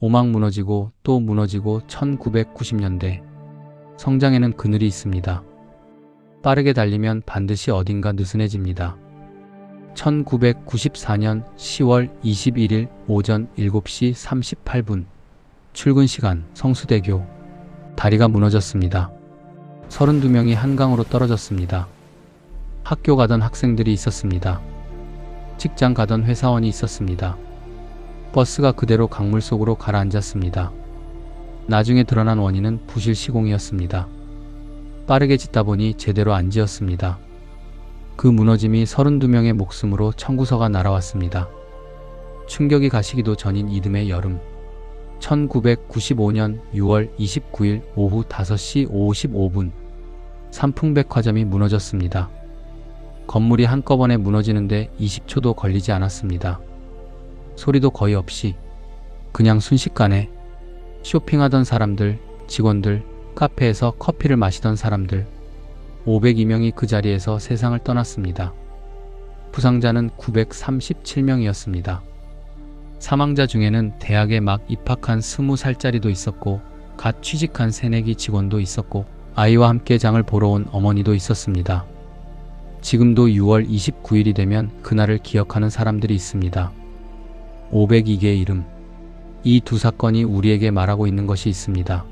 오막 무너지고 또 무너지고 1990년대 성장에는 그늘이 있습니다. 빠르게 달리면 반드시 어딘가 느슨해집니다. 1994년 10월 21일 오전 7시 38분 출근 시간 성수대교 다리가 무너졌습니다. 32명이 한강으로 떨어졌습니다. 학교 가던 학생들이 있었습니다. 직장 가던 회사원이 있었습니다. 버스가 그대로 강물 속으로 가라앉았습니다. 나중에 드러난 원인은 부실 시공이었습니다. 빠르게 짓다 보니 제대로 안 지었습니다. 그 무너짐이 32명의 목숨으로 청구서가 날아왔습니다. 충격이 가시기도 전인 이듬해 여름 1995년 6월 29일 오후 5시 55분 삼풍백화점이 무너졌습니다. 건물이 한꺼번에 무너지는데 20초도 걸리지 않았습니다. 소리도 거의 없이 그냥 순식간에 쇼핑하던 사람들, 직원들, 카페에서 커피를 마시던 사람들 502명이 그 자리에서 세상을 떠났습니다. 부상자는 937명이었습니다. 사망자 중에는 대학에 막 입학한 20살짜리도 있었고 갓 취직한 새내기 직원도 있었고 아이와 함께 장을 보러 온 어머니도 있었습니다. 지금도 6월 29일이 되면 그날을 기억하는 사람들이 있습니다. 502개의 이름. 이 두 사건이 우리에게 말하고 있는 것이 있습니다.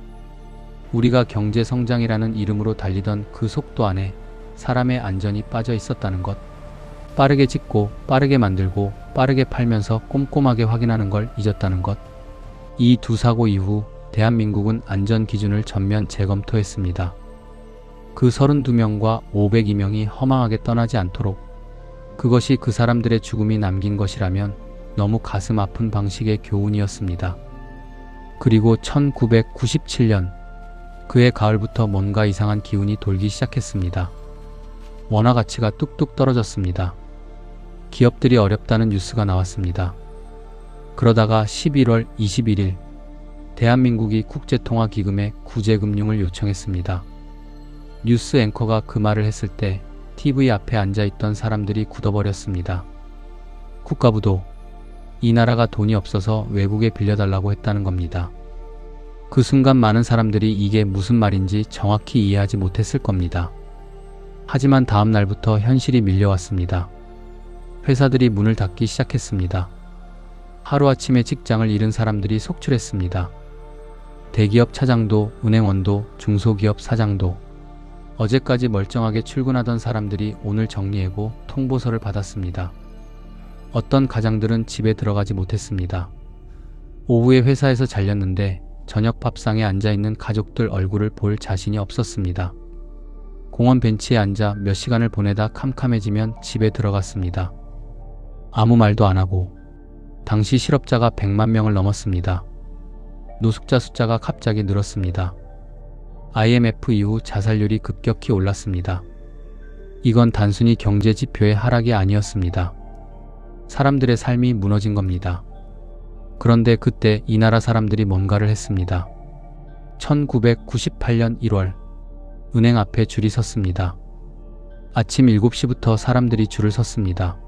우리가 경제성장이라는 이름으로 달리던 그 속도 안에 사람의 안전이 빠져 있었다는 것. 빠르게 짓고 빠르게 만들고 빠르게 팔면서 꼼꼼하게 확인하는 걸 잊었다는 것. 이 두 사고 이후 대한민국은 안전 기준을 전면 재검토했습니다. 그 32명과 502명이 허망하게 떠나지 않도록 그것이 그 사람들의 죽음이 남긴 것이라면 너무 가슴 아픈 방식의 교훈이었습니다. 그리고 1997년 그해 가을부터 뭔가 이상한 기운이 돌기 시작했습니다. 원화 가치가 뚝뚝 떨어졌습니다. 기업들이 어렵다는 뉴스가 나왔습니다. 그러다가 11월 21일 대한민국이 국제통화기금에 구제금융을 요청했습니다. 뉴스 앵커가 그 말을 했을 때 TV 앞에 앉아있던 사람들이 굳어버렸습니다. 국가부도 이 나라가 돈이 없어서 외국에 빌려달라고 했다는 겁니다. 그 순간 많은 사람들이 이게 무슨 말인지 정확히 이해하지 못했을 겁니다. 하지만 다음 날부터 현실이 밀려왔습니다. 회사들이 문을 닫기 시작했습니다. 하루아침에 직장을 잃은 사람들이 속출했습니다. 대기업 차장도, 은행원도, 중소기업 사장도 어제까지 멀쩡하게 출근하던 사람들이 오늘 정리해고 통보서를 받았습니다. 어떤 가장들은 집에 들어가지 못했습니다. 오후에 회사에서 잘렸는데 저녁 밥상에 앉아있는 가족들 얼굴을 볼 자신이 없었습니다. 공원 벤치에 앉아 몇 시간을 보내다 캄캄해지면 집에 들어갔습니다. 아무 말도 안 하고. 당시 실업자가 100만 명을 넘었습니다. 노숙자 숫자가 갑자기 늘었습니다. IMF 이후 자살률이 급격히 올랐습니다. 이건 단순히 경제 지표의 하락이 아니었습니다. 사람들의 삶이 무너진 겁니다. 그런데 그때 이 나라 사람들이 뭔가를 했습니다. 1998년 1월 은행 앞에 줄이 섰습니다. 아침 7시부터 사람들이 줄을 섰습니다.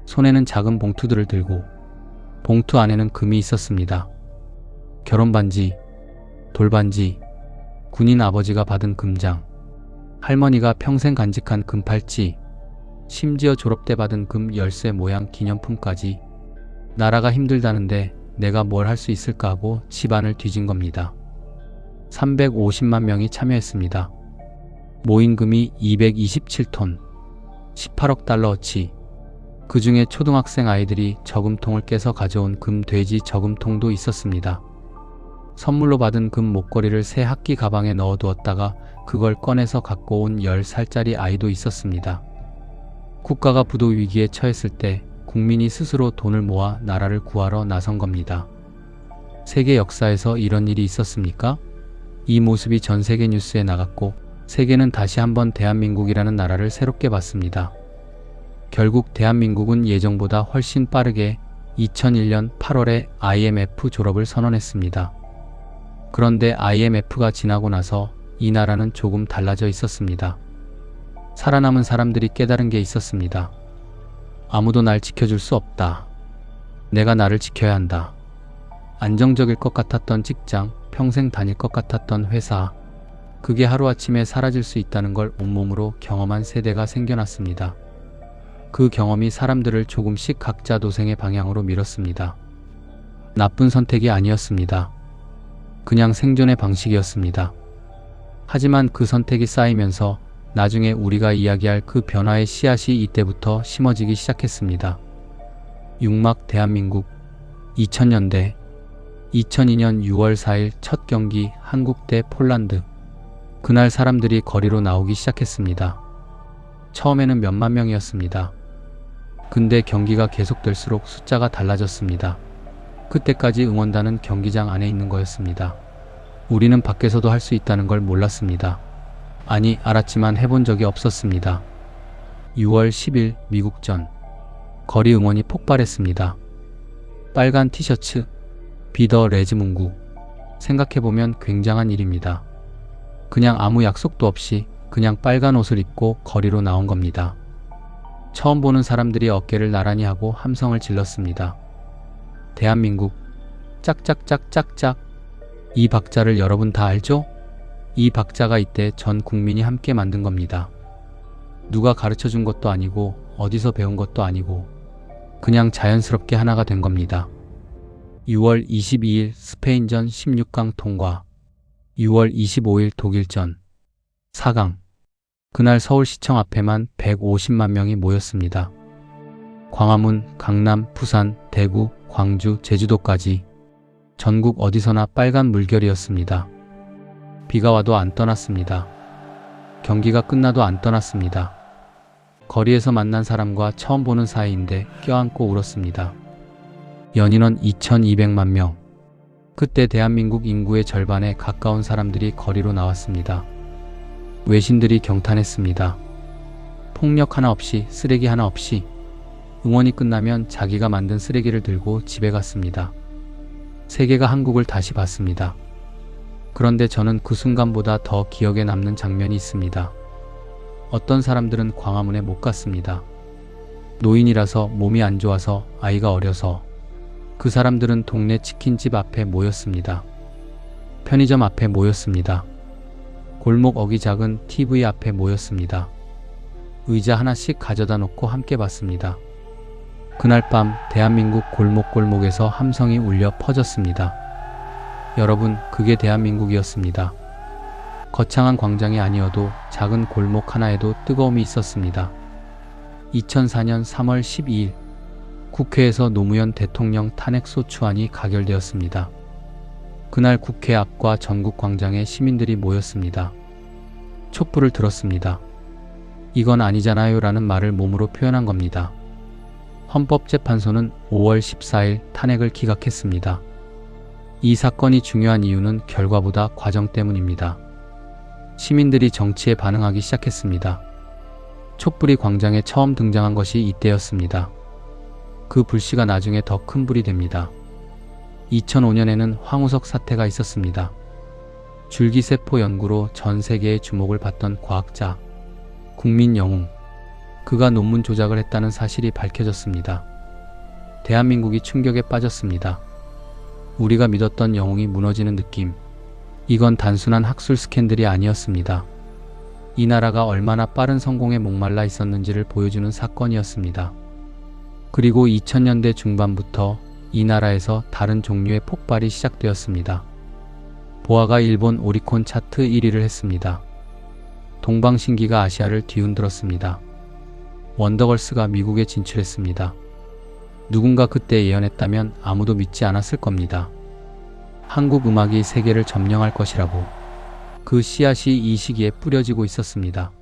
손에는 작은 봉투들을 들고 봉투 안에는 금이 있었습니다. 결혼반지, 돌반지, 군인 아버지가 받은 금장, 할머니가 평생 간직한 금팔찌, 심지어 졸업 때 받은 금 열쇠 모양 기념품까지. 나라가 힘들다는데 내가 뭘 할 수 있을까 하고 집안을 뒤진 겁니다. 350만 명이 참여했습니다. 모인 금이 227톤, 18억 달러어치. 그 중에 초등학생 아이들이 저금통을 깨서 가져온 금 돼지 저금통도 있었습니다. 선물로 받은 금 목걸이를 새 학기 가방에 넣어두었다가 그걸 꺼내서 갖고 온 10살짜리 아이도 있었습니다. 국가가 부도 위기에 처했을 때 국민이 스스로 돈을 모아 나라를 구하러 나선 겁니다. 세계 역사에서 이런 일이 있었습니까? 이 모습이 전 세계 뉴스에 나갔고 세계는 다시 한번 대한민국이라는 나라를 새롭게 봤습니다. 결국 대한민국은 예정보다 훨씬 빠르게 2001년 8월에 IMF 졸업을 선언했습니다. 그런데 IMF가 지나고 나서 이 나라는 조금 달라져 있었습니다. 살아남은 사람들이 깨달은 게 있었습니다. 아무도 날 지켜줄 수 없다. 내가 나를 지켜야 한다. 안정적일 것 같았던 직장, 평생 다닐 것 같았던 회사, 그게 하루아침에 사라질 수 있다는 걸 온몸으로 경험한 세대가 생겨났습니다. 그 경험이 사람들을 조금씩 각자 도생의 방향으로 밀었습니다. 나쁜 선택이 아니었습니다. 그냥 생존의 방식이었습니다. 하지만 그 선택이 쌓이면서 나중에 우리가 이야기할 그 변화의 씨앗이 이때부터 심어지기 시작했습니다. 육막 대한민국 2000년대 2002년 6월 4일 첫 경기 한국 대 폴란드. 그날 사람들이 거리로 나오기 시작했습니다. 처음에는 몇만 명이었습니다. 근데 경기가 계속될수록 숫자가 달라졌습니다. 그때까지 응원단은 경기장 안에 있는 거였습니다. 우리는 밖에서도 할 수 있다는 걸 몰랐습니다. 아니, 알았지만 해본 적이 없었습니다. 6월 10일 미국전. 거리 응원이 폭발했습니다. 빨간 티셔츠, 비더 레즈 문구. 생각해보면 굉장한 일입니다. 그냥 아무 약속도 없이 그냥 빨간 옷을 입고 거리로 나온 겁니다. 처음 보는 사람들이 어깨를 나란히 하고 함성을 질렀습니다. 대한민국, 짝짝짝짝짝. 이 박자를 여러분 다 알죠? 이 박자가 이때 전 국민이 함께 만든 겁니다. 누가 가르쳐 준 것도 아니고 어디서 배운 것도 아니고 그냥 자연스럽게 하나가 된 겁니다. 6월 22일 스페인전 16강 통과, 6월 25일 독일전 4강. 그날 서울시청 앞에만 150만 명이 모였습니다. 광화문, 강남, 부산, 대구, 광주, 제주도까지 전국 어디서나 빨간 물결이었습니다. 비가 와도 안 떠났습니다. 경기가 끝나도 안 떠났습니다. 거리에서 만난 사람과 처음 보는 사이인데 껴안고 울었습니다. 연인원 2200만 명. 그때 대한민국 인구의 절반에 가까운 사람들이 거리로 나왔습니다. 외신들이 경탄했습니다. 폭력 하나 없이, 쓰레기 하나 없이. 응원이 끝나면 자기가 만든 쓰레기를 들고 집에 갔습니다. 세계가 한국을 다시 봤습니다. 그런데 저는 그 순간보다 더 기억에 남는 장면이 있습니다. 어떤 사람들은 광화문에 못 갔습니다. 노인이라서, 몸이 안 좋아서, 아이가 어려서. 그 사람들은 동네 치킨집 앞에 모였습니다. 편의점 앞에 모였습니다. 골목 어기 작은 TV 앞에 모였습니다. 의자 하나씩 가져다 놓고 함께 봤습니다. 그날 밤 대한민국 골목골목에서 함성이 울려 퍼졌습니다. 여러분, 그게 대한민국이었습니다. 거창한 광장이 아니어도 작은 골목 하나에도 뜨거움이 있었습니다. 2004년 3월 12일 국회에서 노무현 대통령 탄핵소추안이 가결되었습니다. 그날 국회 앞과 전국 광장에 시민들이 모였습니다. 촛불을 들었습니다. 이건 아니잖아요 라는 말을 몸으로 표현한 겁니다. 헌법재판소는 5월 14일 탄핵을 기각했습니다. 이 사건이 중요한 이유는 결과보다 과정 때문입니다. 시민들이 정치에 반응하기 시작했습니다. 촛불이 광장에 처음 등장한 것이 이때였습니다. 그 불씨가 나중에 더 큰 불이 됩니다. 2005년에는 황우석 사태가 있었습니다. 줄기세포 연구로 전 세계의 주목을 받던 과학자, 국민 영웅. 그가 논문 조작을 했다는 사실이 밝혀졌습니다. 대한민국이 충격에 빠졌습니다. 우리가 믿었던 영웅이 무너지는 느낌. 이건 단순한 학술 스캔들이 아니었습니다. 이 나라가 얼마나 빠른 성공에 목말라 있었는지를 보여주는 사건이었습니다. 그리고 2000년대 중반부터 이 나라에서 다른 종류의 폭발이 시작되었습니다. 보아가 일본 오리콘 차트 1위를 했습니다. 동방신기가 아시아를 뒤흔들었습니다. 원더걸스가 미국에 진출했습니다. 누군가 그때 예언했다면 아무도 믿지 않았을 겁니다. 한국 음악이 세계를 점령할 것이라고. 그 씨앗이 이 시기에 뿌려지고 있었습니다.